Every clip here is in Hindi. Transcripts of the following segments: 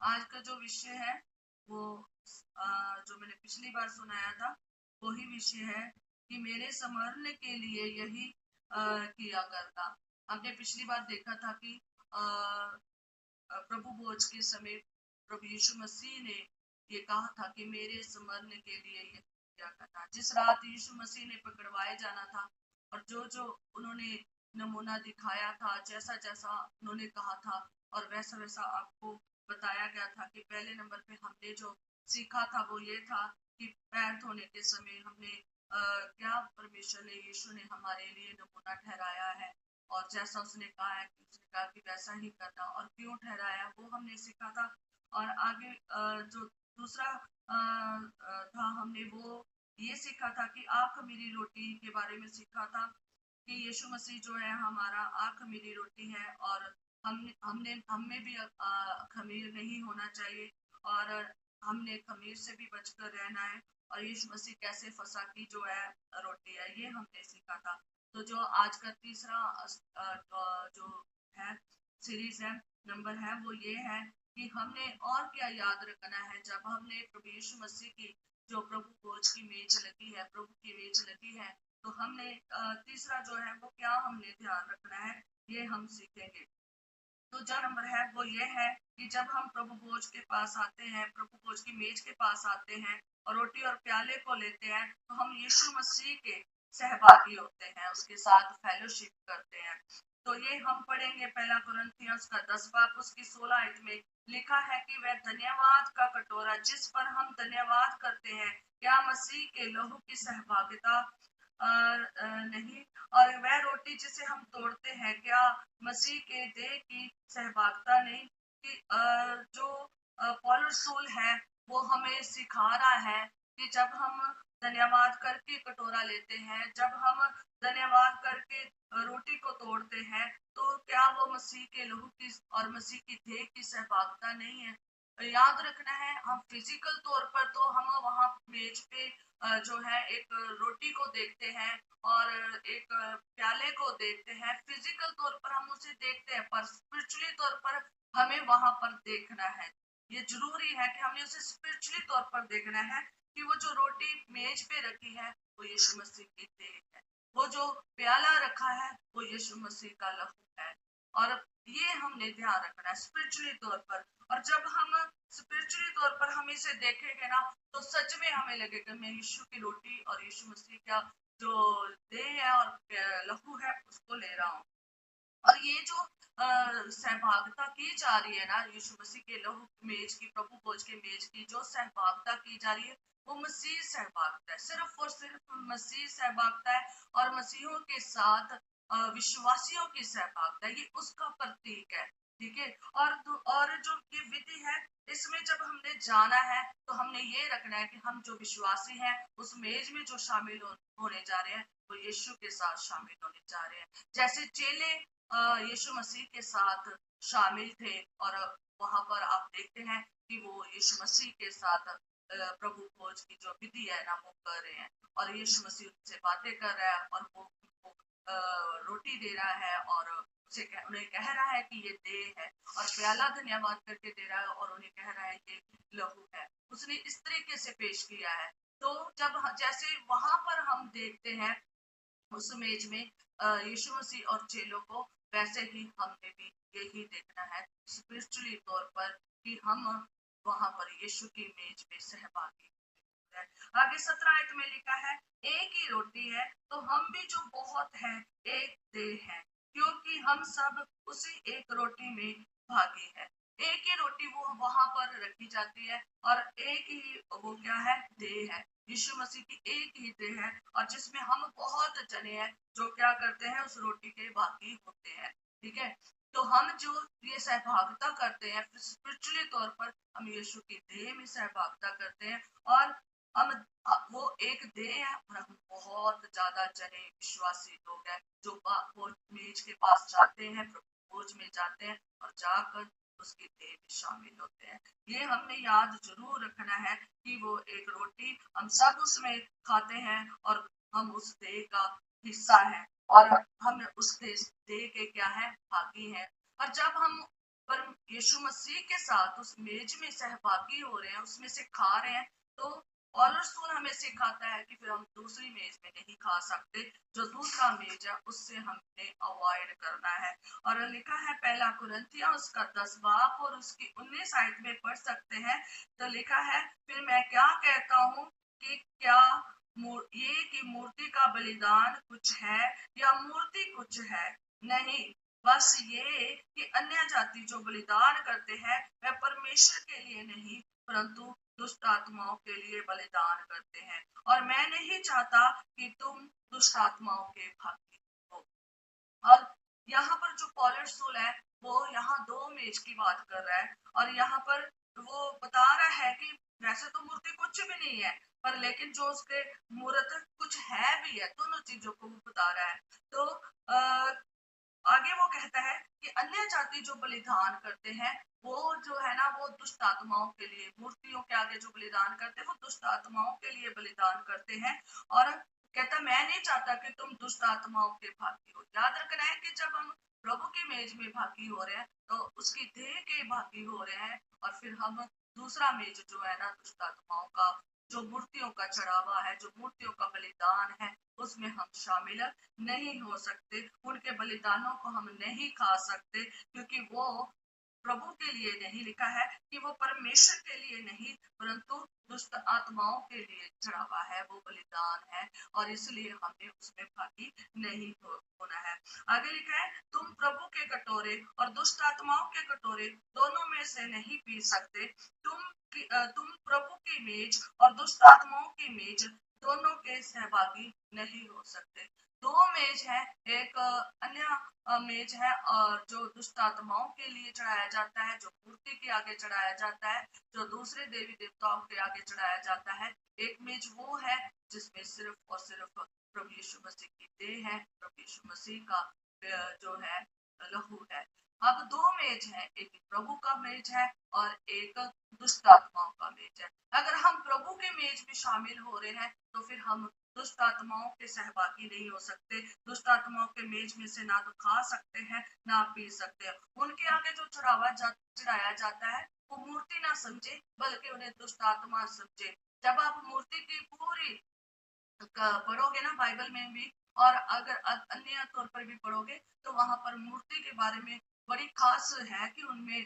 आज का जो विषय है वो जो मैंने पिछली बार सुनाया था वही विषय है कि मेरे संवरने के लिए यही किया करता। हमने पिछली बार देखा था कि प्रभु भोज के समय प्रभु यीशु मसीह ने ये कहा था कि मेरे संवरने के लिए ये किया करता। जिस रात यीशु मसीह ने पकड़वाए जाना था और जो जो उन्होंने नमूना दिखाया था, जैसा जैसा उन्होंने कहा था और वैसा वैसा आपको बताया गया था कि पहले नंबर पे हमने जो सीखा था वो ये था कि पैर धोने के समय हमने क्या परमेश्वर ने यीशु ने हमारे लिए नमूना ठहराया है और जैसा उसने कहा है कि उसने कहा कि वैसा ही करना और क्यों ठहराया वो हमने सीखा था। और आगे जो दूसरा था हमने वो ये सीखा था कि आँख मेरी रोटी के बारे में सीखा था कि यीशु मसीह जो है हमारा आँख मेरी रोटी है और हम में भी खमीर नहीं होना चाहिए और हमने खमीर से भी बचकर रहना है और यीशु मसीह कैसे फसा की जो है रोटी है ये हमने सीखा था। तो जो आज का तीसरा जो है सीरीज है नंबर है वो ये है कि हमने और क्या याद रखना है जब हमने प्रभु यीशु मसीह की जो प्रभु भोज की मेज लगी है, प्रभु की मेज लगी है, तो हमने तीसरा जो है वो क्या हमने ध्यान रखना है ये हम सीखेंगे। तो जो नंबर है वो ये है कि जब हम प्रभु भोज के पास आते हैं, प्रभु भोज की मेज के पास आते हैं और रोटी और प्याले को लेते हैं तो हम यीशु मसीह के सहभागी होते हैं, उसके साथ फेलोशिप करते हैं। तो ये हम पढ़ेंगे पहला कुरिन्थियंस का 10 बाब उसकी 16 आयत में लिखा है कि वह धन्यवाद का कटोरा जिस पर हम धन्यवाद करते हैं क्या मसीह के लहू की सहभागिता नहीं, और वह रोटी जिसे हम तोड़ते हैं क्या मसीह के देह की सहभागिता नहीं कि जो पौलुस रसूल है वो हमें सिखा रहा है कि जब हम धन्यवाद करके कटोरा लेते हैं, जब हम धन्यवाद करके रोटी को तोड़ते हैं तो क्या वो मसीह के लहू की और मसीह की देह की सहभागिता नहीं है। याद रखना है हम फिजिकल तौर पर तो हम वहां मेज पे जो है एक रोटी को देखते हैं और एक प्याले को देखते हैं, फिजिकल तौर पर हम उसे देखते हैं पर स्पिरिचुअली तौर पर हमें वहां पर देखना है। ये जरूरी है कि हमें उसे स्पिरिचुअली तौर पर देखना है कि वो जो रोटी मेज पे रखी है वो यीशु मसीह की देह है, वो जो प्याला रखा है वो यीशु मसीह का लहू है और ये हमने ध्यान रखना है स्पिरिचुअली तौर पर। और जब हम स्पिरिचुअली तौर पर हम इसे देखेंगे ना तो सच में हमें लगेगा मैं यीशु की रोटी और यीशु मसीह का जो देह है और लहू है उसको ले रहा हूँ। और ये जो सहभागिता की जा रही है ना यीशु मसीह के लहू मेज की, प्रभु भोज के मेज की जो सहभागिता की जा रही है वो मसीह सहभागिता है, सिर्फ और सिर्फ मसीह सहभागिता है और मसीहों के साथ विश्वासियों की सहभागिता ये उसका प्रतीक है। ठीक है। और जो ये विधि है इसमें जब हमने जाना है तो हमने ये रखना है कि हम जो विश्वासी हैं उस मेज में जो शामिल होने जा रहे हैं वो यीशु के साथ शामिल होने जा रहे हैं। जैसे चेले यीशु मसीह के साथ शामिल थे और वहां पर आप देखते हैं कि वो यीशु मसीह के साथ प्रभु भोज की जो विधि है ना वो कर रहे हैं और यीशु मसीह उनसे बातें कर रहा है और वो उनको रोटी दे रहा है और उन्हें कह रहा है कि ये देह है और प्याला धन्यवाद करके दे रहा है और उन्हें कह रहा है ये लहू है। उसने इस तरीके से पेश किया है। तो जब जैसे वहां पर हम देखते हैं उस मेज में यीशु मसीह और चेलों को, वैसे ही हमने भी यही देखना है स्पिरिचुअली तौर पर कि हम वहां पर यीशु की मेज में सहभागी है। आगे 17 आयत में लिखा है एक ही रोटी है तो हम भी जो बहुत है एक देह है क्योंकि हम सब उसी एक रोटी में भागी है। एक ही रोटी वो वहां पर रखी जाती है और एक ही वो क्या है देह है, यीशु मसीह की एक ही देह है और जिसमें हम बहुत जने हैं जो क्या करते हैं उस रोटी के भागी होते हैं। ठीक है। तो हम जो ये सहभागिता करते हैं स्पिरिचुअली तौर पर हम यीशु की देह में सहभागिता करते हैं और हम वो एक देह है और हम बहुत ज्यादा जने विश्वासी लोग हैं जो वो मेज के पास जाते हैं, प्रभु भोज में जाते हैं और जाकर उसकी देह में शामिल होते हैं। ये हमने याद जरूर रखना है कि वो एक रोटी हम सब उसमें खाते हैं और हम उस देह का हिस्सा है और हम उस देह के क्या है भागी हैं। और जब हम पर यीशु मसीह के साथ उस मेज में सहभागी हो रहे हैं, उसमें से खा रहे हैं, तो और रसूल हमें सिखाता है कि फिर हम दूसरी मेज में नहीं खा सकते, जो दूसरा मेज है उससे हमने अवॉइड करना है। और लिखा है पहला कुरिन्थियों उसका 10 बाब और उसकी 19 आयत में पढ़ सकते हैं। तो लिखा है, फिर मैं क्या कहता हूँ कि क्या ये कि मूर्ति का बलिदान कुछ है या मूर्ति कुछ है? नहीं, बस ये कि अन्य जाति जो बलिदान करते हैं वह परमेश्वर के लिए नहीं परंतु दुष्ट आत्माओं के लिए बलिदान करते हैं। और मैं नहीं चाहता कि तुम दुष्ट आत्माओं के भागी हो। और यहाँ पर जो पॉल रसूल है वो यहाँ दो मेज की बात कर रहा है, और यहाँ पर वो बता रहा है कि वैसे तो मूर्ति कुछ भी नहीं है, पर लेकिन जो उसके मूर्त कुछ है भी है, दोनों चीजों को वो बता रहा है। तो आगे वो कहता है कि अन्य जाति जो बलिदान करते हैं वो जो है ना वो दुष्ट आत्माओं के लिए, मूर्तियों के आगे जो बलिदान करते हैं वो दुष्ट आत्माओं के लिए बलिदान करते हैं। और कहता मैं नहीं चाहता कि तुम दुष्ट आत्माओं के भागी हो। याद रखना है कि जब हम प्रभु की मेज में भागी हो रहे हैं तो उसकी देह के भागी हो रहे हैं, और फिर हम दूसरा मेज जो है ना दुष्ट आत्माओं का, जो मूर्तियों का चढ़ावा है, जो मूर्तियों का बलिदान है, उसमें हम शामिल नहीं हो सकते। उनके बलिदानों को हम नहीं खा सकते, क्योंकि वो प्रभु के लिए नहीं, लिखा है कि वो परमेश्वर के लिए नहीं परंतु दुष्ट आत्माओं के लिए चढ़ावा है, वो बलिदान है, और इसलिए हमें उसमें भागी नहीं होना है। आगे लिखा है, तुम प्रभु के कटोरे और दुष्ट आत्माओं के कटोरे दोनों में से नहीं पी सकते। तुम प्रभु की मेज और दुष्ट आत्माओं की मेज दोनों के सहभागी नहीं हो सकते। दो मेज है, एक अन्य मेज है और जो दुष्ट आत्माओं के लिए चढ़ाया जाता है, जो मूर्ति के आगे चढ़ाया जाता है, जो दूसरे देवी देवताओं के आगे चढ़ाया जाता है। एक मेज वो है जिसमें सिर्फ और सिर्फ प्रभु यीशु मसीह की देह है, प्रभु यीशु मसीह का जो है लहू है। अब दो मेज है, एक प्रभु का मेज है और एक दुष्ट आत्माओं का मेज है। अगर हम प्रभु के मेज में शामिल हो रहे हैं तो फिर हम दुष्ट आत्माओं के सहभागी नहीं हो सकते। दुष्ट आत्माओं के मेज में से ना तो खा सकते हैं ना पी सकते हैं। उनके आगे जो चढ़ाया जाता है वो मूर्ति ना समझे बल्कि उन्हें दुष्ट आत्मा समझे। जब आप मूर्ति की पूरी पढ़ोगे ना बाइबल में भी, और अगर अन्य तौर पर भी पढ़ोगे तो वहां पर मूर्ति के बारे में बड़ी खास है कि उनमें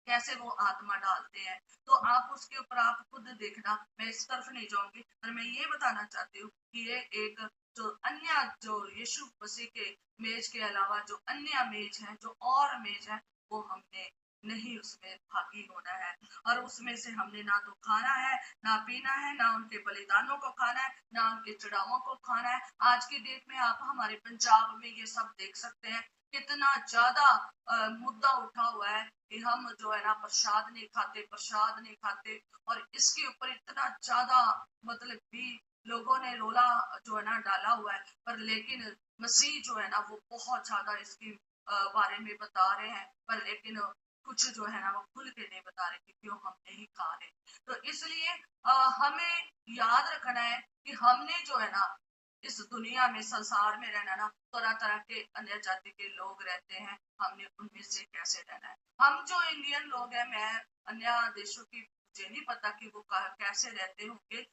कैसे वो आत्मा डालते हैं। तो आप उसके ऊपर आप खुद देखना, मैं इस तरफ नहीं जाऊंगी, पर मैं ये बताना चाहती हूँ कि ये एक जो अन्य जो यीशु मसीह के मेज के अलावा जो अन्य मेज है, जो और मेज है, वो हमने नहीं उसमें भागी होना है। और उसमें से हमने ना तो खाना है ना पीना है, ना उनके बलिदानों को खाना है ना उनके चढ़ावों को खाना है। आज की डेट में आप हमारे पंजाब में ये सब देख सकते हैं, कितना ज्यादा मुद्दा उठा हुआ है कि हम जो है ना प्रसाद नहीं खाते, प्रसाद नहीं खाते, और इसके ऊपर इतना ज्यादा मतलब भी लोगों ने रोला जो है ना डाला हुआ है। पर लेकिन मसीह जो है ना वो बहुत ज्यादा इसके बारे में बता रहे हैं, पर लेकिन कुछ जो है ना वो खुल के नहीं बता रहे कि क्यों हम नहीं खा रहे। तो इसलिए हमें याद रखना है कि हमने जो है ना इस दुनिया में, संसार में रहना ना, तरह तरह के अन्य जाति के लोग रहते हैं, हमने उनमें से कैसे रहना है। हम जो इंडियन लोग हैं, मैं अन्य देशों की मुझे नहीं पता कि वो कैसे रहते होंगे,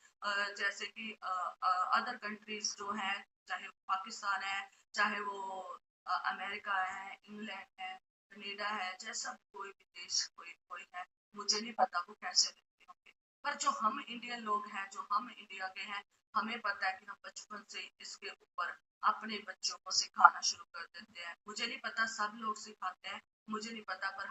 जैसे कि अदर कंट्रीज जो है, चाहे पाकिस्तान है, चाहे वो अमेरिका है, इंग्लैंड है, कनेडा है, जैसा कोई भी देश कोई कोई है, मुझे नहीं पता वो कैसे रहते होंगे। पर जो हम इंडियन लोग हैं, जो हम इंडिया के हैं, हमें पता है कि हम बचपन से इसके ऊपर अपने बच्चों को सिखाना शुरू कर देते हैं। मुझे नहीं पता सब लोग सिखाते हैं, मुझे नहीं पता, पर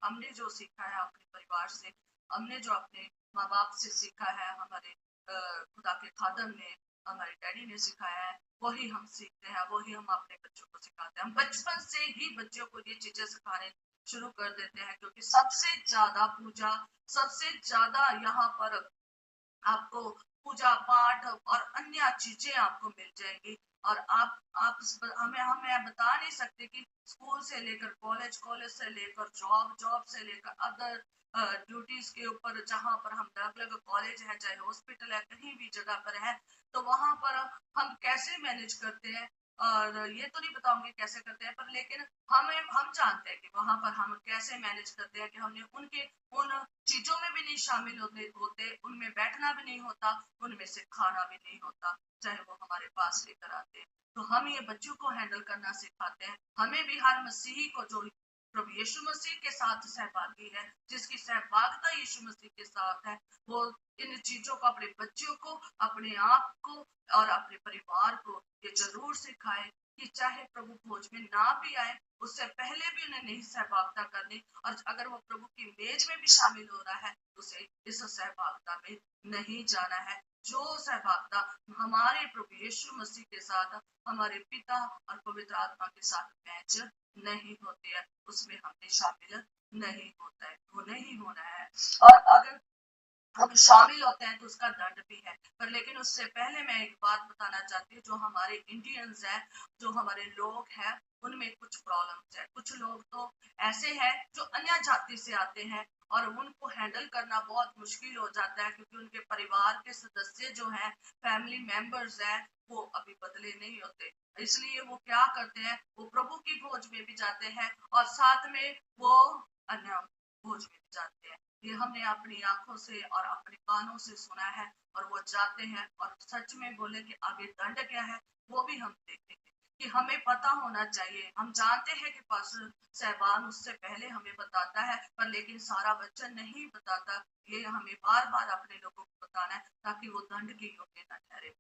हमने जो सीखा है अपने परिवार से, हमने जो अपने माँ बाप से सीखा है, हमारे खुदा के खादम ने, हमारे डैडी ने सिखाया है, वही हम सीखते हैं, वही हम अपने बच्चों को सिखाते हैं। हम बचपन से ही बच्चों को ये चीजें सिखाने शुरू कर देते हैं, क्योंकि सबसे ज्यादा पूजा, सबसे ज्यादा यहाँ पर आपको पूजा पाठ और अन्य चीजें आपको मिल जाएंगी। और आप हमें बता नहीं सकते कि स्कूल से लेकर कॉलेज, कॉलेज से लेकर जॉब, जॉब से लेकर अदर ड्यूटीज के ऊपर, जहां पर हम अलग अलग कॉलेज है, चाहे हॉस्पिटल है, कहीं भी जगह पर है, तो वहां पर हम कैसे मैनेज करते हैं। और ये तो नहीं बताऊंगी कैसे करते हैं, पर लेकिन हम जानते हैं कि वहां पर हम कैसे मैनेज करते हैं कि हमने उनके उन चीजों में भी नहीं शामिल होते, उनमें बैठना भी नहीं होता, उनमें से खाना भी नहीं होता, चाहे वो हमारे पास लेकर आते हैं। तो हम ये बच्चों को हैंडल करना सिखाते हैं। हमें भी हर मसीही को जो प्रभु यीशु मसीह के साथ सहभागी है, जिसकी सहभागिता यीशु मसीह के साथ है, वो इन चीजों को अपने बच्चों को, अपने आप को और अपने परिवार को ये जरूर सिखाए कि चाहे प्रभु भोज में ना भी आए, उससे पहले भी उन्हें नहीं सहभागिता करनी, और अगर वो प्रभु की मेज में भी शामिल हो रहा है तो उसे इस सहभागिता में नहीं जाना है। जो सहभागिता हमारे प्रभु यीशु मसीह के साथ, हमारे पिता और पवित्र आत्मा के साथ मैच नहीं होती है, उसमें हमने शामिल नहीं होता है, वो नहीं होना है। और अगर हम शामिल होते हैं तो उसका दंड भी है। पर लेकिन उससे पहले मैं एक बात बताना चाहती हूँ, जो हमारे इंडियंस हैं, जो हमारे लोग हैं, उनमें कुछ प्रॉब्लम्स है। कुछ लोग तो ऐसे हैं जो अन्य जाति से आते हैं और उनको हैंडल करना बहुत मुश्किल हो जाता है, क्योंकि उनके परिवार के सदस्य जो हैं, फैमिली मेंबर्स हैं, वो अभी बदले नहीं होते। इसलिए वो क्या करते हैं, वो प्रभु की भोज में भी जाते हैं और साथ में वो अन्य भोज में भी जाते हैं। ये हमने अपनी आंखों से और अपने कानों से सुना है, और वो जाते हैं और सच में बोले कि आगे दंड क्या है वो भी हम देखेंगे। कि हमें पता होना चाहिए, हम जानते हैं कि पास्टर सहबान उससे पहले हमें बताता है, पर लेकिन सारा वचन नहीं बताता। ये हमें बार बार अपने लोगों को बताना है, ताकि वो दंड के योग्य न ठहरे,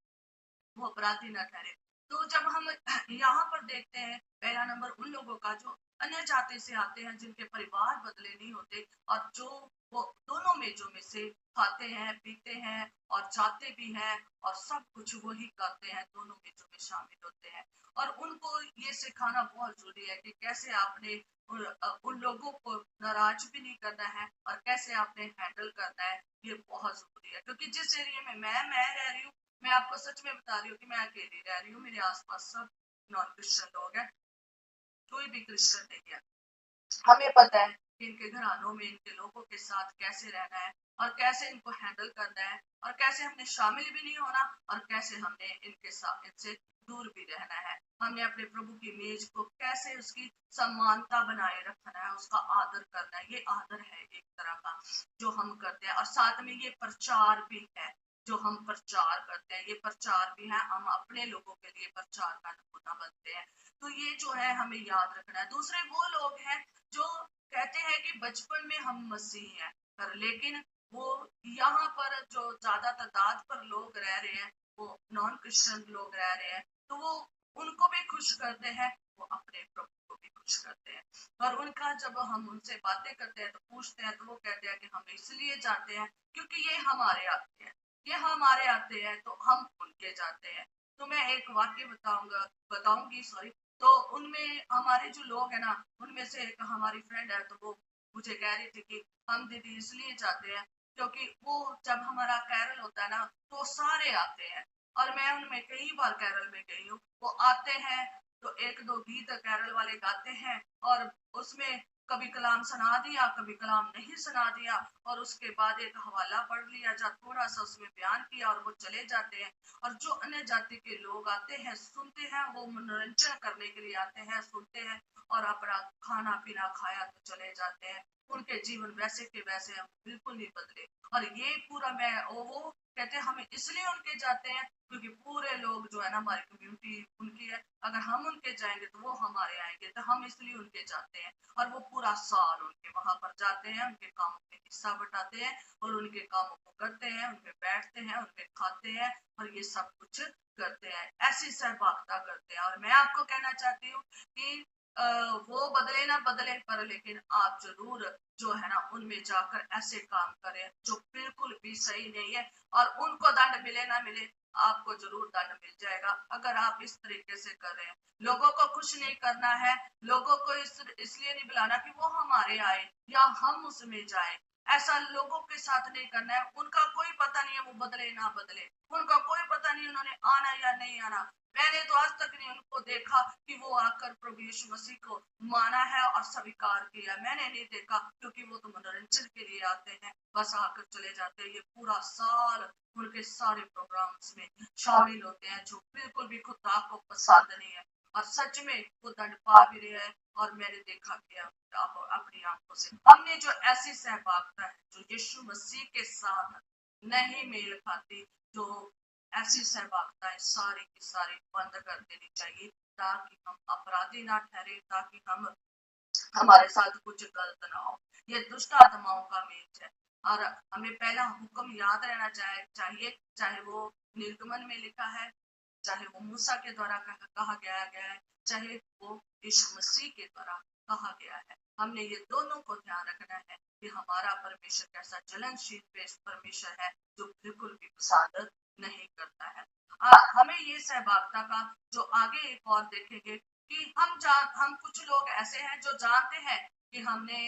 वो अपराधी न ठहरे। तो जब हम यहाँ पर देखते हैं, पहला नंबर उन लोगों का जो अन्य जाति से आते हैं, जिनके परिवार बदले नहीं होते, और जो वो दोनों मेजों में से खाते हैं, पीते हैं और जाते भी हैं, और सब कुछ वही करते हैं, दोनों मेजों में शामिल होते हैं। और उनको ये सिखाना बहुत जरूरी है कि कैसे आपने उन लोगों को नाराज भी नहीं करना है, और कैसे आपने हैंडल करना है, ये बहुत जरूरी है। क्योंकि जिस एरिया में मैं रह रही हूँ, मैं आपको सच में बता रही हूँ कि मैं अकेली रह रही हूँ, मेरे आसपास सब नॉन क्रिश्चियन लोग हैं, कोई भी क्रिश्चियन नहीं है। हमें पता है कि इनके घरानों में इनके लोगों के साथ कैसे रहना है, और कैसे इनको हैंडल करना है, और कैसे हमने शामिल भी नहीं होना, और कैसे हमने इनके साथ इनसे दूर भी रहना है। हमने अपने प्रभु की मेज को कैसे उसकी समानता बनाए रखना है, उसका आदर करना है। ये आदर है एक तरह का जो हम करते हैं, और साथ में ये प्रचार भी है जो हम प्रचार करते हैं। ये प्रचार भी है, हम अपने लोगों के लिए प्रचार का नमूना बनते हैं। तो ये जो है हमें याद रखना है। दूसरे वो लोग हैं जो कहते हैं कि बचपन में हम मसीह हैं, पर लेकिन वो यहाँ पर जो ज्यादा तादाद पर लोग रह रहे हैं, वो नॉन क्रिश्चियन लोग रह रहे हैं, तो वो उनको भी खुश करते हैं, वो अपने प्रभु को भी खुश करते हैं। और उनका जब हम उनसे बातें करते हैं तो पूछते हैं, तो वो कहते हैं कि हम इसलिए जाते हैं क्योंकि ये हमारे आते हैं, ये हमारे आते हैं तो हम उनके जाते हैं। तो मैं एक वाक्य बताऊंगी, सॉरी। तो उनमें हमारे जो लोग हैं ना, उनमें से एक हमारी फ्रेंड है, तो वो मुझे कह रही थी कि हम दीदी इसलिए जाते हैं क्योंकि वो जब हमारा कैरल होता है ना, तो सारे आते हैं, और मैं उनमें कई बार कैरल में गई हूँ। वो आते हैं तो एक दो गीत कैरल वाले गाते हैं, और उसमें कभी कलाम सुना दिया, कभी कलाम नहीं सुना दिया, और उसके बाद एक हवाला पढ़ लिया, जा थोड़ा सा उसमें बयान किया, और वो चले जाते हैं। और जो अन्य जाति के लोग आते हैं, सुनते हैं, वो मनोरंजन करने के लिए आते हैं, सुनते हैं, और अपना खाना पीना खाया तो चले जाते हैं। उनके जीवन वैसे के वैसे हम बिल्कुल नहीं बदले। और ये पूरा मैं वो कहते हैं हम इसलिए उनके जाते हैं क्योंकि पूरे लोग जो है ना, हमारी कम्युनिटी उनकी है। अगर हम उनके जाएंगे तो वो हमारे आएंगे, तो हम इसलिए उनके जाते हैं। और वो पूरा साल उनके वहां पर जाते हैं, उनके कामों में हिस्सा बटाते हैं, और उनके कामों को करते हैं, उनमें बैठते हैं, उनमें खाते हैं, और ये सब कुछ करते हैं, ऐसी सहभागिता करते हैं। और मैं आपको कहना चाहती हूँ कि वो बदले ना बदले, पर लेकिन आप जरूर जो है ना, उनमें जाकर ऐसे काम करें जो बिल्कुल भी सही नहीं है, और उनको दंड मिले ना मिले, आपको जरूर दंड मिल जाएगा अगर आप इस तरीके से कर रहे हैं। लोगों को खुश नहीं करना है, लोगों को इसलिए नहीं बुलाना कि वो हमारे आए या हम उसमें जाए। ऐसा लोगों के साथ नहीं करना है। उनका कोई पता नहीं है वो बदले ना बदले, उनका कोई पता नहीं उन्होंने आना या नहीं आना। मैंने तो आज तक नहीं उनको देखा कि वो आकर प्रभु यीशु मसीह को माना है और स्वीकार किया। मैंने नहीं देखा, क्योंकि वो तो मनोरंजन के लिए आते हैं, बस आकर चले जाते हैं। ये पूरा साल उनके सारे प्रोग्राम्स में शामिल होते हैं जो बिल्कुल भी खुदा को पसंद नहीं है, और सच में वो दंड पा भी रहे हैं। और मैंने देखा कि अपनी आंखों से हमने जो ऐसी सहभागिता है जो यीशु मसीह के साथ नहीं मेल खाती, जो ऐसी सहभागिताएं सारी की सारी बंद कर देनी चाहिए, ताकि हम अपराधी ना ठहरे, ताकि हम हमारे साथ कुछ गलत ना हो। ये दुष्ट आत्माओं का मेज है, और हमें पहला हुक्म याद रहना चाहिए, चाहे वो निर्गमन में लिखा है, चाहे वो मूसा के द्वारा कहा गया है, चाहे वो यीशु मसीह के द्वारा कहा गया है। हमने ये दोनों को ध्यान रखना है कि हमारा परमेश्वर कैसा जलनशील परमेश्वर है, जो बिल्कुल भी पसंद नहीं करता है। हमें ये सहभागिता का जो आगे एक और देखेंगे कि हम कुछ लोग ऐसे हैं जो जानते हैं कि हमने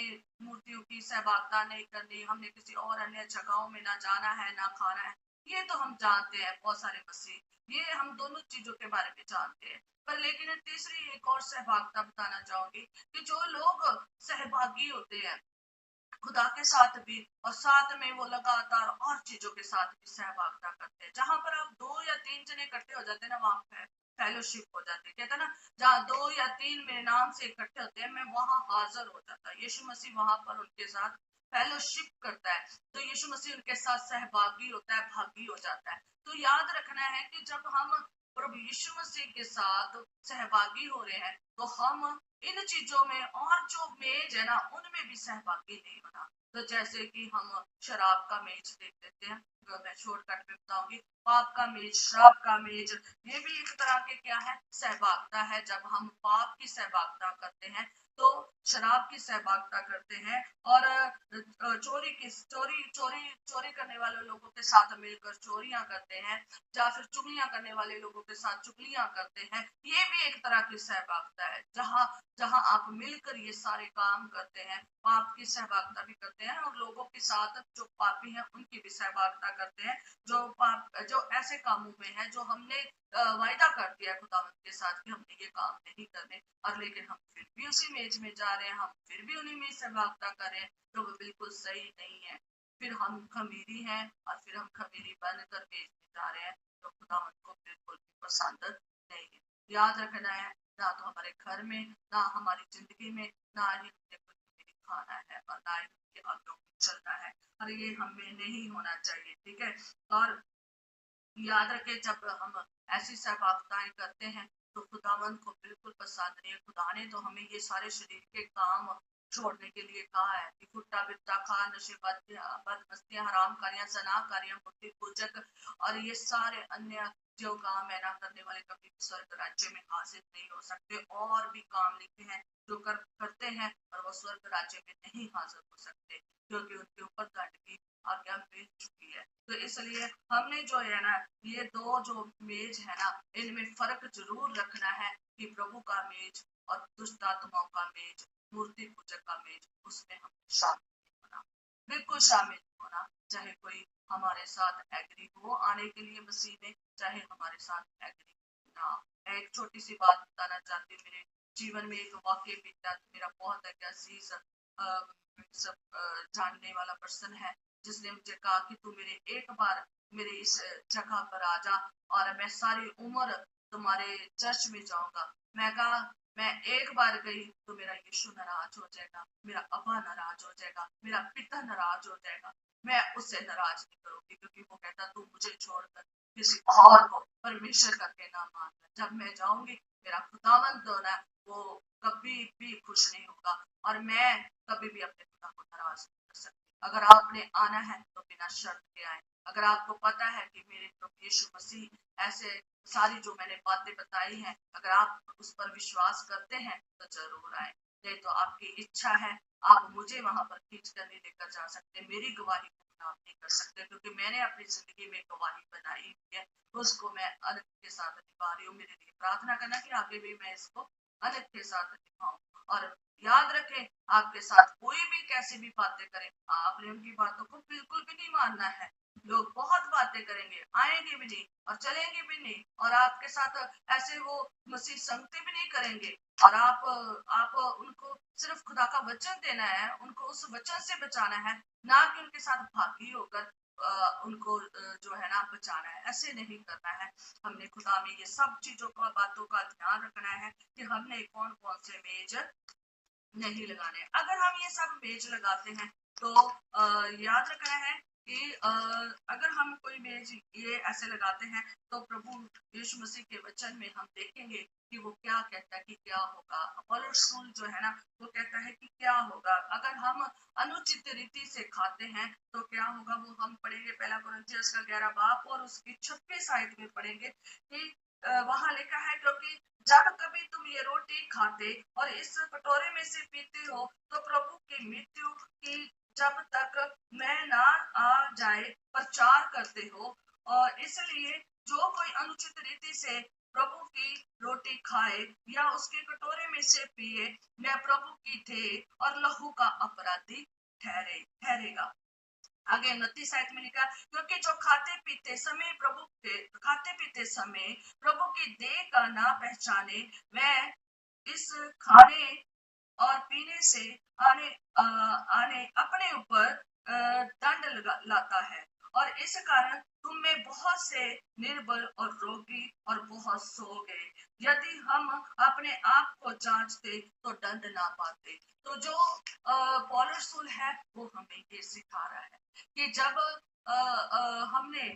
मूर्तियों की सहभागिता नहीं करनी, हमने किसी और अन्य जगहों में ना जाना है, ना खाना है। ये तो हम जानते हैं, बहुत सारे मसीह ये हम दोनों चीजों के बारे में जानते हैं। पर लेकिन तीसरी एक और सहभागिता बताना चाहूंगी कि जो लोग सहभागी होते हैं खुदा के साथ भी, और साथ में वो लगातार और चीजों के साथ भी सहभागिता करते हैं। जहां पर आप 2 या 3 जने इकट्ठे हो जाते हैं ना, वहां पे फेलोशिप हो जाती है। कहते हैं ना, जहाँ 2 या 3 मेरे नाम से इकट्ठे होते हैं, मैं वहां हाजिर हो जाता है। यीशु मसीह वहां पर उनके साथ फेलोशिप करता है, तो यीशु मसीह उनके साथ सहभागी होता है, भागी हो जाता है। तो याद रखना है कि जब हम प्रभु यीशु मसीह के साथ सहभागी हो रहे हैं, तो हम इन चीजों में और जो मेज है ना, उनमें भी सहभागी नहीं होना। तो जैसे कि हम शराब का मेज देख लेते हैं, मैं शॉर्टकट में बताऊंगी। पाप का मेज, शराब का मेज, ये भी एक तरह के क्या है, सहभागिता है। जब हम पाप की सहभागिता करते हैं, तो शराब की सहभागिता करते हैं, और चोरी करने वाले लोगों के साथ मिलकर चोरियां करते हैं, या फिर चुगलियां करने वाले लोगों के साथ चुगलियां करते हैं। ये भी एक तरह की सहभागिता है, जहाँ जहाँ आप मिलकर ये सारे काम करते हैं, पाप की सहभागिता भी करते हैं, और लोगों के साथ जो पापी हैं उनकी भी सहभागिता करते हैं, जो ऐसे कामों में है जो हमने वायदा कर दिया है खुदावंद के साथ कि हमने ये काम नहीं करने, और लेकिन हम फिर भी उसी मेज में जा रहे हैं, हम फिर भी उन्हीं में सहभागिता कर रहे हैं, तो वो बिल्कुल सही नहीं है। फिर हम खमीरी हैं, और फिर हम खमीरी बनकर मेज में जा रहे हैं, तो खुदावंद को बिल्कुल भी पसंद नहीं है। याद रखना है, ना तो हमारे घर में, ना हमारी जिंदगी में, ना ही हमने कुछ खाना है, और ना ही उनके आज्ञाओं में चलना है, और ये हमें नहीं होना चाहिए। ठीक है। और याद रखें, जब हम ऐसी सहभागिताएं करते हैं, तो खुदावंद को बिल्कुल पसंद नहीं है। खुदा ने तो हमें ये सारे शरीर के काम छोड़ने के लिए कहा है कि फुट्टा बिट्टा खा, नशे बदमस्तियां, हराम कारियां, जना कारियां, मूर्ति पूजक और ये सारे अन्य जो काम है ना करने वाले कभी भी स्वर्ग राज्य में हासिल नहीं हो सकते। और भी काम लिखे हैं जो करते हैं, और वो स्वर्ग राज्य में नहीं हासिल हो सकते, क्योंकि उनके ऊपर दंड की आज्ञा मिल चुकी है। तो इसलिए हमने जो है ना, ये दो जो मेज है ना, इनमें फर्क जरूर रखना है कि प्रभु का मेज और दुष्ट आत्माओं का मेज, मूर्ति पूजक का मेज, उसमें हम शामिल नहीं होना, बिल्कुल शामिल नहीं होना। चाहे कोई हमारे साथ एग्री हो आने के लिए मसीह में, चाहे हमारे साथ एग्री ना। मैं एक छोटी सी बात बताना चाहती हूँ। मेरे जीवन में एक वाक्य बीता, मेरा बहुत अजीज सब जानने वाला पर्सन है, जिसने मुझे कहा कि तू मेरे एक बार मेरे इस जगह पर आ जा, और मैं सारी उम्र तुम्हारे चर्च में जाऊंगा। मैं कहा, मैं एक बार गई तो मेरा यीशु नाराज हो जाएगा, मेरा अब्बा नाराज हो जाएगा, मेरा पिता नाराज हो जाएगा। मैं उससे नाराज नहीं करूंगी, क्योंकि वो कहता तू मुझे छोड़कर किसी और को परमेश्वर करके ना मानना। जब मैं जाऊंगी, मेरा खुदावंद जो है वो कभी भी खुश नहीं होगा, और मैं कभी भी अपने खुदा को नाराज नहीं कर सकती। अगर आपने आना है तो बिना शर्त के आए। अगर आपको पता है कि मेरे प्रभु यीशु मसीह ऐसे सारी जो मैंने बातें बताई हैं, अगर आप उस पर विश्वास करते हैं तो जरूर आए। नहीं तो आपकी इच्छा है, आप मुझे वहां पर खींच कर नहीं लेकर जा सकते, मेरी गवाही को आप नहीं कर सकते, क्योंकि मैंने अपनी जिंदगी में गवाही बनाई हुई है, उसको मैं अलग के साथ निभा रही हूँ। मेरे लिए प्रार्थना करना कि आगे भी मैं इसको अलग के साथ निभाऊं। और याद रखें, आपके साथ कोई भी कैसी भी बातें करे, आपने उनकी बातों को बिल्कुल भी नहीं मानना है। लोग बहुत बातें करेंगे, आएंगे भी नहीं और चलेंगे भी नहीं, और आपके साथ ऐसे वो मसीह संगति भी नहीं करेंगे। और आप उनको सिर्फ खुदा का वचन देना है, उनको उस वचन से बचाना है, ना कि उनके साथ भागी होकर उनको जो है ना बचाना है। ऐसे नहीं करना है। हमने खुदा में ये सब चीजों का बातों का ध्यान रखना है कि हमने कौन कौन से मेज नहीं लगाने। अगर हम ये सब मेज लगाते हैं तो याद रखना है कि अगर हम कोई मेज ये ऐसे लगाते हैं तो प्रभु यीशु मसीह के वचन में हम देखेंगे कि वो क्या कहता है कि क्या होगा। पौलुस रसूल जो है ना वो कहता है कि क्या होगा अगर हम अनुचित रीति से खाते हैं तो क्या होगा। वो हम पढ़ेंगे पहला कुरिन्थियस का 11 बाब और उसकी 26 आयत में पढ़ेंगे कि वहां लिखा है, क्योंकि जब कभी तुम ये रोटी खाते और इस कटोरे में से पीते हो तो प्रभु की मृत्यु की जब तक मैं ना आ जाए प्रचार करते हो। और इसलिए जो कोई अनुचित रीति से प्रभु की रोटी खाए या उसके कटोरे में से पिए वह प्रभु की देह और लहू का अपराधी ठहरेगा। आगे 29 आयत में लिखा, क्योंकि जो खाते पीते समय प्रभु की देह का ना पहचाने वह इस खाने और पीने से आने अपने ऊपर दंड लाता है। और इस कारण तुम में बहुत से निर्बल और रोगी और बहुत सो गए। यदि हम अपने आप को जांचते तो दंड ना पाते। तो जो पौलुस रसूल है वो हमें ये सिखा रहा है कि जब हमने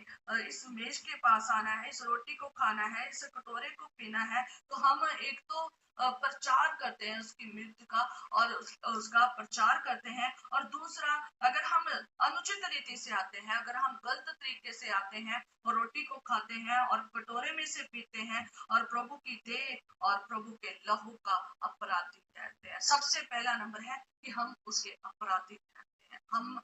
इस मेज के पास आना है, इस रोटी को खाना है, इस कटोरे को पीना है, तो हम एक तो प्रचार करते हैं उसकी मृत्यु का और उसका प्रचार करते हैं। और दूसरा, अगर हम अनुचित रीति से आते हैं, अगर हम गलत तरीके से आते हैं और रोटी को खाते हैं और कटोरे में से पीते हैं और प्रभु की देह और प्रभु के लहू का अपराधी ठहरते हैं। सबसे पहला नंबर है कि हम उसके अपराधी ठहरते हैं। हम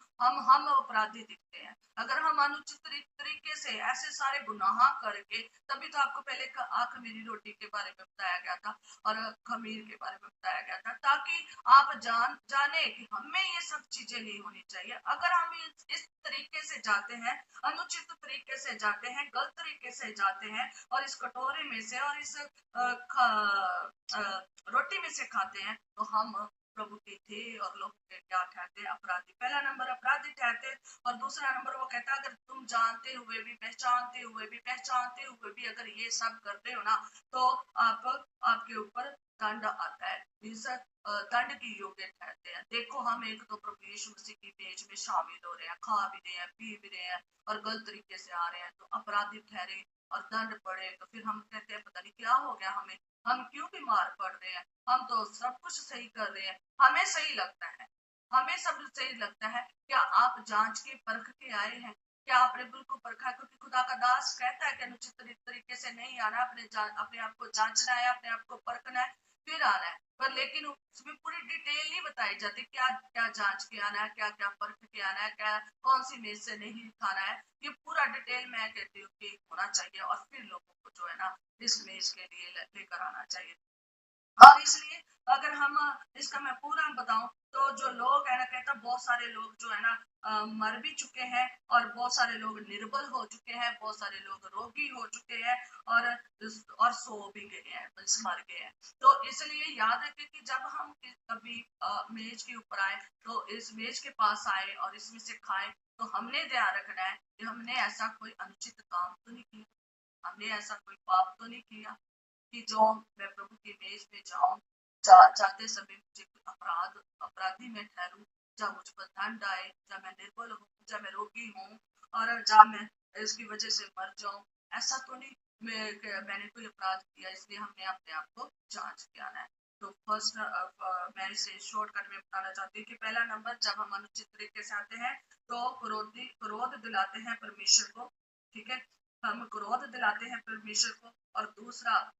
अपराधी दिखते हैं अगर हम अनुचित तरीके से ऐसे सारे गुनाह करके। तभी तो आपको पहले खमीरी रोटी के बारे में बताया गया था और खमीर के बारे में बताया गया था, ताकि आप जाने कि हमें ये सब चीजें नहीं होनी चाहिए। अगर हम इस तरीके से जाते हैं, अनुचित तरीके से जाते हैं, गलत तरीके से जाते हैं और इस कटोरे में से और इस रोटी में से खाते हैं, तो हम प्रभु के थे और लोग क्या ठहरते हैं, अपराधी। पहला नंबर अपराधी ठहरते। और दूसरा नंबर वो कहता है, अगर तुम जानते हुए भी पहचानते हुए भी अगर ये सब करते हो ना, तो आपके ऊपर दंड आता है। इस दंड की योग्य ठहरते हैं। देखो, हम एक तो प्रभु यीशु मसीह की मेज में शामिल हो रहे हैं, खा भी रहे हैं, पी भी रहे हैं और गलत तरीके से आ रहे हैं, तो अपराधी ठहरे और दंड पड़े तो फिर हम कहते हैं पता नहीं क्या हो गया हमें, हम क्यों बीमार पड़ रहे हैं, हम तो सब कुछ सही कर रहे हैं, हमें सही लगता है, हमें सब सही लगता है। क्या आप जांच के परख के आए हैं? क्या आपने बिल्कुल परखा? क्योंकि खुदा का दास कहता है कि अनुचित तरीके से नहीं आना, अपने आप को जांचना है, अपने आप को परखना है, फिर आना है। पर लेकिन उसमें पूरी डिटेल नहीं बताई जाती, क्या क्या जांच के आना है, क्या क्या परख के आना है, क्या कौन सी मेज से नहीं खाना है। ये पूरा डिटेल मैं कहती हूँ कि होना चाहिए और फिर लोगों को जो है ना इस मेज के लिए लेकर आना चाहिए। और इसलिए अगर हम इसका मैं पूरा बताऊं तो जो लोग है ना, कहता बहुत सारे लोग जो है ना मर भी चुके हैं और बहुत सारे लोग निर्बल हो चुके हैं, बहुत सारे लोग रोगी हो चुके हैं और सो भी गए हैं, मर गए हैं। तो इसलिए याद रखें कि जब हम कभी मेज के ऊपर आए तो इस मेज के पास आए और इसमें से खाएं, तो हमने ध्यान रखना है कि हमने ऐसा कोई अनुचित काम तो नहीं किया, हमने ऐसा कोई पाप तो नहीं किया कि जो मैं प्रभु की मेज में जाऊं, जाते समय मुझे कोई अपराधी में ठहरूं, जब मुझ पर दंड आए, जब मैं निर्बल हूँ, जब मैं रोगी हूँ और जब मैं इसकी वजह से मर जाऊं। ऐसा तो नहीं मैंने कोई अपराध किया, इसलिए हमने अपने आप को जांच के आना है। तो फर्स्ट मैं इसे शॉर्टकट में बताना चाहती हूँ कि पहला नंबर, जब हम अनुचित तरीके से आते हैं तो क्रोध दिलाते हैं परमेश्वर को। ठीक है, हम क्रोध दिलाते हैं परमेश्वर को। और दूसरा,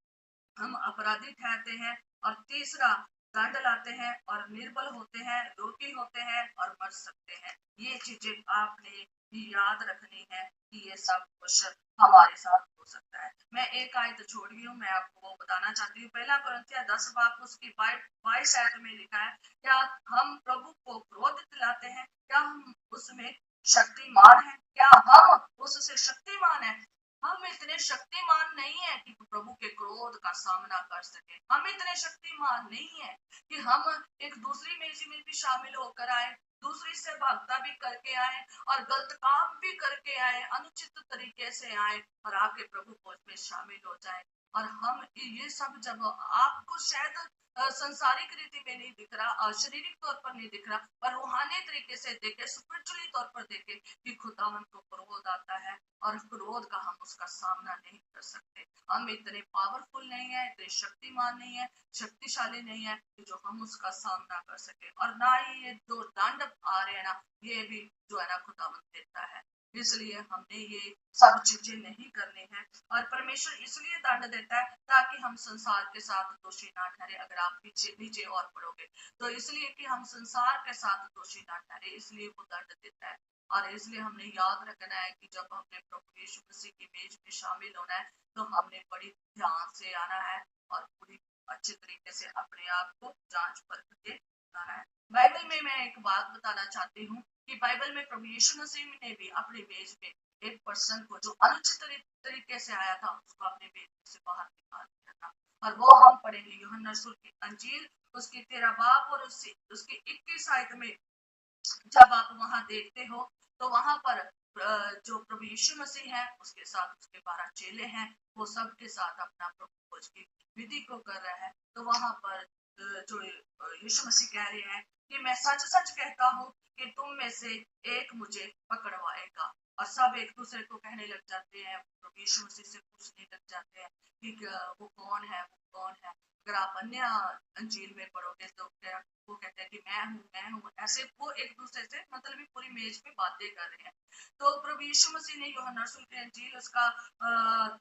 हम अपराधी ठहरते हैं। और तीसरा, दंड लाते हैं और निर्बल होते हैं, रोगी होते हैं और मर सकते हैं। ये चीजें आपने याद रखनी है कि ये सब कुछ हमारे साथ हो सकता है। मैं एक आयत छोड़ गई हूँ, मैं आपको वो बताना चाहती हूँ। पहला कुरिन्थियों 10 बाब उसकी 22 आयत में लिखा है, क्या हम प्रभु को क्रोध दिलाते हैं? क्या हम उसमें शक्तिमान है, क्या हम उससे शक्तिमान है? हम इतने शक्तिमान नहीं है कि प्रभु के क्रोध का सामना कर सके। हम इतने शक्तिमान नहीं है कि हम एक दूसरी मेजी में भी शामिल होकर आए, दूसरी से भागता भी करके आए और गलत काम भी करके आए, अनुचित तरीके से आए और आके प्रभु भोज में शामिल हो जाए। और हम ये सब जब आपको शायद संसारिक रीति में नहीं दिख रहा और शारीरिक तौर पर नहीं दिख रहा, पर रूहानी तरीके से देखे, स्पिरिचुअली तौर पर देखे कि खुदावन को क्रोध आता है और क्रोध का हम उसका सामना नहीं कर सकते। हम इतने पावरफुल नहीं है, इतने शक्तिमान नहीं है, शक्तिशाली नहीं है कि जो हम उसका सामना कर सके। और ना ही ये जो दंड आ रहे हैं ना, ये भी जो है ना खुदावन देता है। इसलिए हमने ये सब चीजें नहीं करनी है। और परमेश्वर इसलिए दंड देता है ताकि हम संसार के साथ दोषी ना ठहरे। अगर आप पीछे नीचे और पढ़ोगे तो इसलिए कि हम संसार के साथ दोषी ना ठहरे, इसलिए वो दंड देता है। और इसलिए हमने याद रखना है कि जब हमने प्रभु यीशु मसीह की मेज में शामिल होना है तो हमने बड़ी ध्यान से आना है और पूरी अच्छे तरीके से अपने आप को जांच परख के आना है। बाइबल में मैं एक बात बताना चाहती हूँ कि बाइबल में प्रभु यीशु मसीह ने भी अपनी मेज में एक पर्सन को जो अनुचित तरीके से आया था उसको अपने मेज से बाहर निकाल दिया था। और वो हम पढ़ेंगे यूहन्ना रसूल की अंजील उसकी 13 बाब और उसकी 21 आयत में। जब आप वहां देखते हो तो वहां पर जो प्रभु यीशु मसीह है उसके साथ उसके 12 चेले हैं, वो सब के साथ अपना प्रभु भोज की विधि को कर रहे हैं। तो वहां पर जो यीशु मसीह कह रहे हैं कि मैं सच सच कहता हूँ कि तुम में से एक मुझे पकड़वाएगा। और सब एक दूसरे को कहने लग जाते हैं, प्रभु यीशु मसीह से पूछने लग जाते हैं कि वो कौन है, वो कौन है। अगर आप अन्य अंजील में पढ़ोगे तो वो कहते हैं कि मैं हूँ, ऐसे वो एक दूसरे से मतलब भी पूरी मेज पे बातें कर रहे हैं। तो प्रभु यीशु मसीह ने यूहन्ना रसूल की अंजील उसका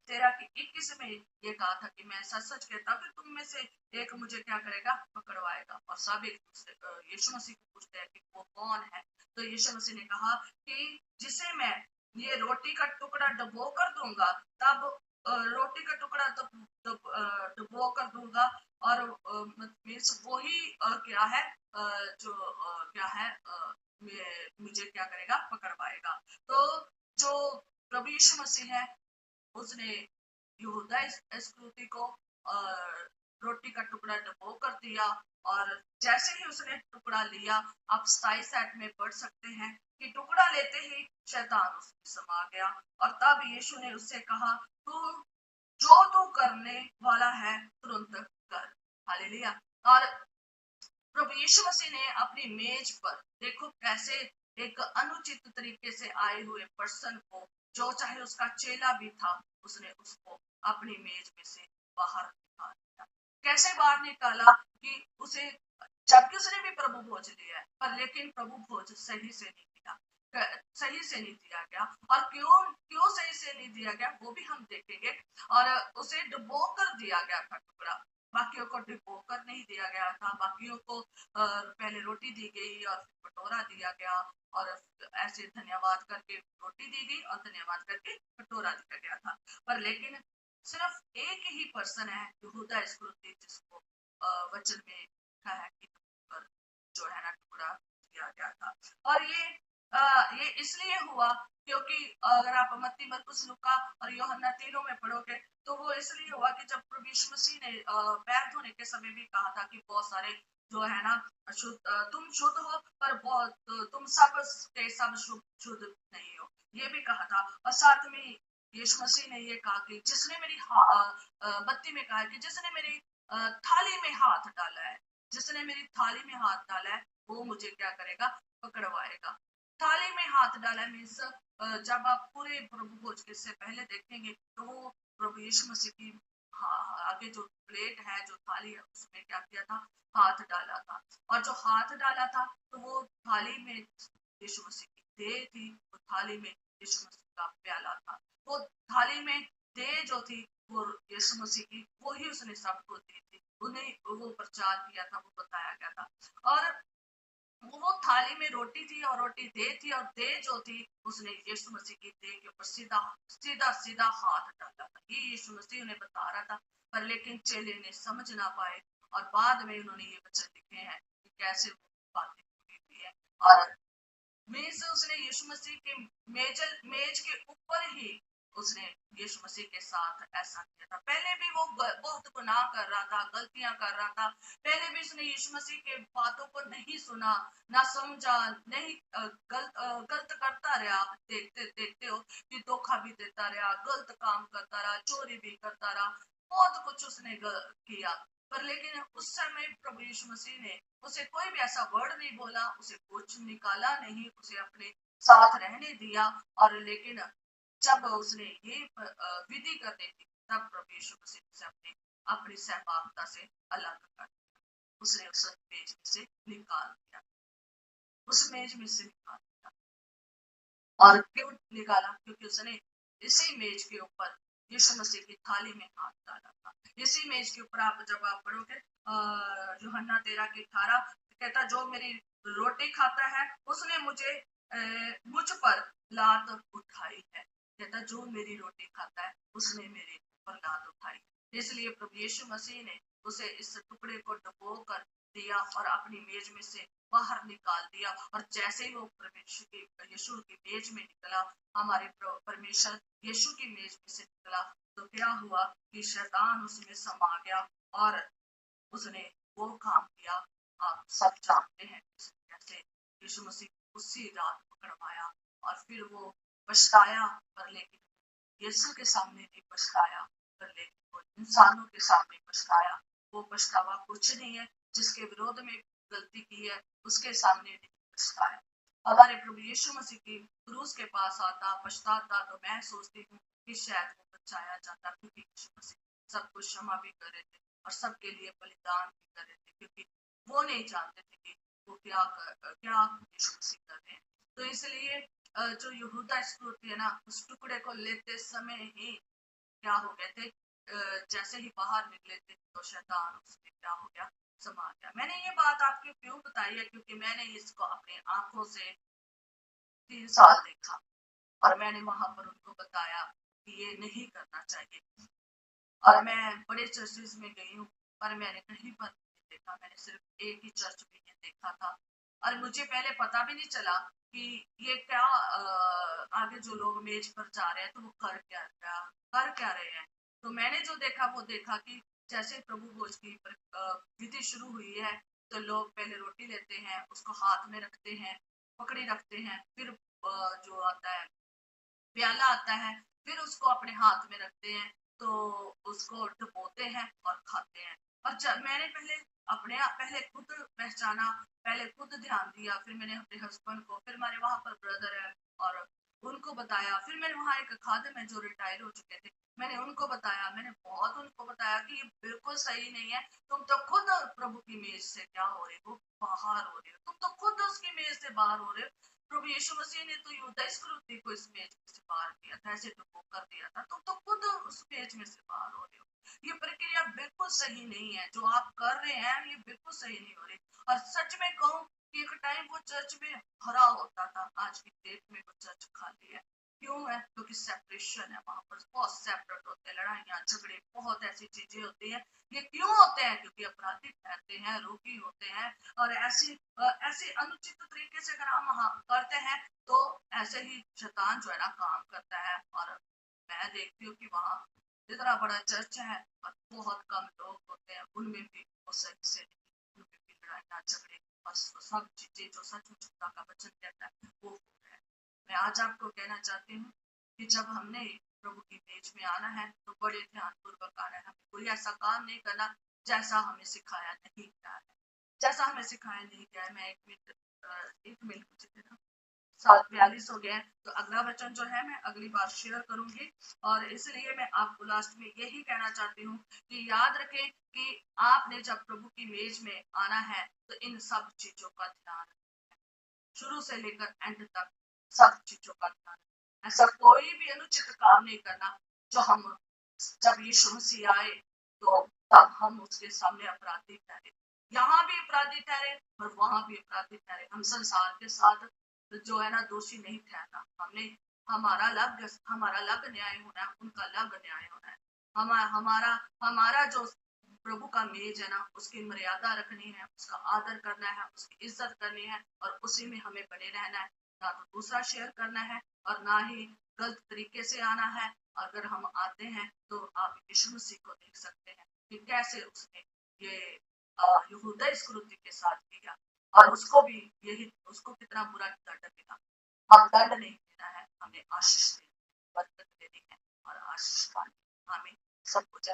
13 की 21 में ये कहा था कि मैं सच सच कहता हूँ कि तुम में से एक मुझे क्या करेगा, पकड़वाएगा। और सब एक दूसरे यीशु मसीह को पूछते हैं कि वो कौन है। तो यीशु मसीह ने कहा कि जिसे मैं ये रोटी का टुकड़ा डुबो कर दूंगा, तब रोटी का टुकड़ा डुबो कर दूंगा और मीन्स वही क्या है जो क्या है मुझे क्या करेगा, पकड़वाएगा। तो जो प्रभु यीशु मसीह है उसने यहूदा इस्करियोती को रोटी का टुकड़ा डुबो कर दिया। और जैसे ही उसने टुकड़ा लिया, आप 27 आयत में पढ़ सकते हैं कि टुकड़ा लेते ही शैतान उसमें समा गया। और तब यीशु ने उससे कहा, तू जो तू करने वाला है तुरंत कर। हालेलुया। और प्रभु यीशु मसीह ने अपनी मेज पर देखो कैसे एक अनुचित तरीके से आए हुए पर्सन को, जो चाहे उसका चेला भी था, उसने उसको अपनी मेज में से बाहर निकाल दिया। कैसे बाहर निकाला कि उसे, जबकि उसने भी प्रभु भोज लिया है, पर लेकिन प्रभु भोज सही से नहीं दिया, सही से नहीं दिया गया। और क्यों क्यों सही से नहीं दिया गया वो भी हम देखेंगे। और उसे डुबो कर दिया गया था टुकड़ा, बाकियों को डुबो कर नहीं दिया गया था। बाकियों को पहले रोटी दी गई और फिर कटोरा दिया गया, और ऐसे धन्यवाद करके रोटी दी गई और धन्यवाद करके कटोरा दिया गया था। पर लेकिन सिर्फ एक ही पर्सन है यहूदा इस्करियोती जिसको वचन में लिखा है कि जो है ना टुकड़ा दिया गया था। और ये इसलिए हुआ क्योंकि अगर आप मत्ती, मरकुस, लूका और यूहन्ना तीनों में पढ़ोगे तो वो इसलिए हुआ कि जब प्रभु यीशु मसीह ने पैर धोने के समय भी कहा था कि बहुत सारे जो है ना तुम शुद्ध हो पर बहुत तुम सब के सब शुद्ध नहीं हो, ये भी कहा था। और साथ में यीशु मसीह ने ये कहा कि जिसने मेरी बत्ती में कहा कि जिसने मेरी थाली में हाथ डाला है, जिसने मेरी थाली में हाथ डाला है वो मुझे क्या करेगा, पकड़वाएगा। थाली में हाथ डाला मीन्स जब आप पूरे प्रभु भोज के से पहले देखेंगे तो वो प्रभु यीशु मसीह की आगे जो प्लेट है, जो थाली है, उसमें क्या किया था, हाथ डाला था। और जो हाथ डाला था तो वो थाली में यीशु मसीह की देह थी, वो थाली में यीशु मसीह का प्याला था। वो थाली में देह जो थी वो यीशु मसीह की, वो ही उसने सबको दी थी, उन्हें वो प्रचार किया था, वो बताया गया था। और वो थाली में रोटी थी और रोटी देह थी, और देह जो थी उसने यीशु मसीह की देह के ऊपर सीधा सीधा सीधा हाथ डाला था। ये यीशु मसीह उन्हें बता रहा था, पर लेकिन चेले ने समझ ना पाए। और बाद में उन्होंने ये वचन लिखे हैं कि कैसे वो बातें पूरी हुई है। और मीन्स उसने यीशु मसीह के मेज के ऊपर ही उसने यीशु मसीह के साथ ऐसा किया था। पहले भी वो बहुत गुनाह कर रहा था, गलतियां कर रहा था। पहले भी उसने यीशु मसीह के बातों को नहीं सुना, ना समझा, नहीं गलत करता रहा। आप देखते देखते हो कि धोखा भी देता रहा, गलत काम करता रहा, चोरी भी करता रहा, बहुत कुछ उसने किया। पर लेकिन उस समय प्रभु यीशु मसीह ने उसे कोई भी ऐसा वर्ड नहीं बोला, उसे कुछ निकाला नहीं, उसे अपने साथ रहने दिया। और लेकिन जब उसने ये विधि करनी थी, तब प्रभु यीशु मसीह ने उसे अपनी अपनी सहभागिता से अलग कर दिया। उसने उस मेज में से निकाल दिया, उस मेज में से निकाल दिया। और क्यों निकाला? क्योंकि उसने इसी मेज के ऊपर यीशु मसीह की थाली में हाथ डाला था। इसी मेज के ऊपर जब आप पढ़ोगे यूहन्ना 13:18 कहता, जो मेरी रोटी खाता है उसने मुझ पर लात उठाई है। कहता, जो मेरी रोटी खाता है उसने मेरे ऊपर लात उठाई। इसलिए प्रभु यीशु मसीह ने उसे इस टुकड़े को डुबो कर दिया और अपनी मेज में से बाहर निकाल दिया। और जैसे ही वो परमेश्वर की यीशु की मेज में निकला, हमारे परमेश्वर यीशु की मेज में से निकला, तो क्या हुआ कि शैतान उसमें समा गया और उसने वो काम किया। आप सब जानते हैं कैसे यीशु मसीह उसी रात पकड़वाया और फिर वो पछताया। पर लेकिन यीशु के सामने नहीं पछताया, पर लेकिन वो इंसानों के सामने पछताया। वो पछतावा कुछ नहीं है, जिसके विरोध में गलती की है उसके सामने नहीं पछताया। हमारे प्रभु यीशु मसीह की क्रूस के पास आता, पछताता, तो मैं सोचती हूँ कि शायद वो बचाया जाता, क्योंकि यीशु मसीह सब कुछ क्षमा भी कर रहे थे और सबके लिए बलिदान भी कर रहे थे, क्योंकि वो नहीं जानते थे कि वो क्या यीशु मसीह कर रहे हैं। तो इसलिए जो यहूदा इस्करियोती है ना, उस टुकड़े को लेते समय ही क्या हो गए थे, जैसे ही बाहर निकले थे तो शैतान उसमें क्या हो गया, समा गया। मैंने ये बात आपको क्यों बताई है? क्योंकि मैंने इसको अपनी आंखों से 3 साल देखा और मैंने वहां पर उनको बताया कि ये नहीं करना चाहिए। और मैं बड़े चर्चेज में गई हूँ, पर मैंने कहीं पर नहीं देखा। मैंने सिर्फ एक ही चर्च में ये देखा था और मुझे पहले पता भी नहीं चला कि ये क्या आगे जो लोग मेज पर जा रहे हैं तो वो कर क्या रहे हैं। तो मैंने जो देखा वो देखा कि जैसे प्रभु भोज की विधि शुरू हुई है, तो लोग पहले रोटी लेते हैं, उसको हाथ में रखते हैं, पकड़ी रखते हैं, फिर जो आता है प्याला आता है, फिर उसको अपने हाथ में रखते हैं, तो उसको डुबोते हैं और खाते हैं। और जब मैंने पहले खुद पहचाना, पहले खुद ध्यान दिया, फिर मैंने अपने हस्बैंड को, फिर हमारे वहां पर ब्रदर है और उनको बताया, फिर मैंने वहां एक खादिम है जो रिटायर हो चुके थे, मैंने उनको बताया, मैंने बहुत उनको बताया कि ये बिल्कुल सही नहीं है। तुम तो खुद प्रभु की मेज से क्या हो रहे हो, बाहर हो रहे हो, तुम तो खुद उसकी मेज से बाहर हो रहे हो। प्रभु यीशु मसीह ने तो यहूदा इस्करियोती को इस मेज में से बाहर किया था, ऐसे तो वो कर दिया था, तुम तो खुद उस मेज में से बाहर हो रहे हो। ये प्रक्रिया बिल्कुल सही नहीं है, जो आप कर रहे हैं ये बिल्कुल सही नहीं हो रही। और सच में कहूँ कि एक टाइम वो चर्च में भरा होता था, आज की डेट में वो चर्च खाली है। क्यों है? क्योंकि सेपरेशन है, वहां पर बहुत सेपरेट होते हैं, लड़ाइयाँ झगड़े बहुत ऐसी चीजें होती है। ये क्यों होते हैं? क्योंकि अपराधी ठहरते हैं, रोगी होते हैं, और ऐसे अनुचित तरीके से अगर हम करते हैं तो ऐसे ही शैतान जो है ना काम करता है। और मैं देखती हूँ कि वहाँ इतना बड़ा चर्च है और बहुत कम लोग होते हैं, उनमें भी वो सही से नहीं, उनमें भी लड़ाइयाँ झगड़े और सब चीजें जो सच खुदा का वचन कहता है वो हो रहा है। मैं आज आपको कहना चाहती हूँ कि जब हमने प्रभु की मेज में आना है तो बड़े ध्यान पूर्वक आना है। हमें कोई ऐसा काम नहीं करना जैसा हमें सिखाया नहीं गया है, जैसा हमें सिखाया नहीं गया है। मैं 1 मिनट मुझे देना, 7:42 हो गया है, तो अगला वचन जो है मैं अगली बार शेयर करूंगी। और इसलिए मैं आपको लास्ट में यही कहना चाहती हूँ कि याद रखें कि आपने जब प्रभु की मेज में आना है तो इन सब चीजों का ध्यान रखें, शुरू से लेकर एंड तक सब चीजों का ध्यान रखें। ऐसा कोई भी अनुचित काम नहीं करना जो हम, जब यीशु मसीह आए तो तब हम उसके सामने अपराधी ठहरे, यहाँ भी अपराधी ठहरे और वहां भी अपराधी ठहरे। हम संसार के साथ जो है ना दोषी नहीं ठहरना। हमने हमारा अलग न्याय होना है, उनका अलग न्याय होना है। हमारा हमारा जो प्रभु का मेज है ना, उसकी मर्यादा रखनी है, उसका आदर करना है, उसकी इज्जत करनी है और उसी में हमें बने रहना है। ना तो दूसरा शेयर करना है और ना ही गलत तरीके से आना है। अगर हम आते हैं तो आप यीशु मसीह को देख सकते हैं कि कैसे उसने ये यहूदा इस्करियोती के साथ किया और उसको भी यही उसको कितना बुरा दंड मिला। अब दंड नहीं देना है, हमें आशीष देनी है, बरकत देनी है और आशीष पानी। हमें सब कुछ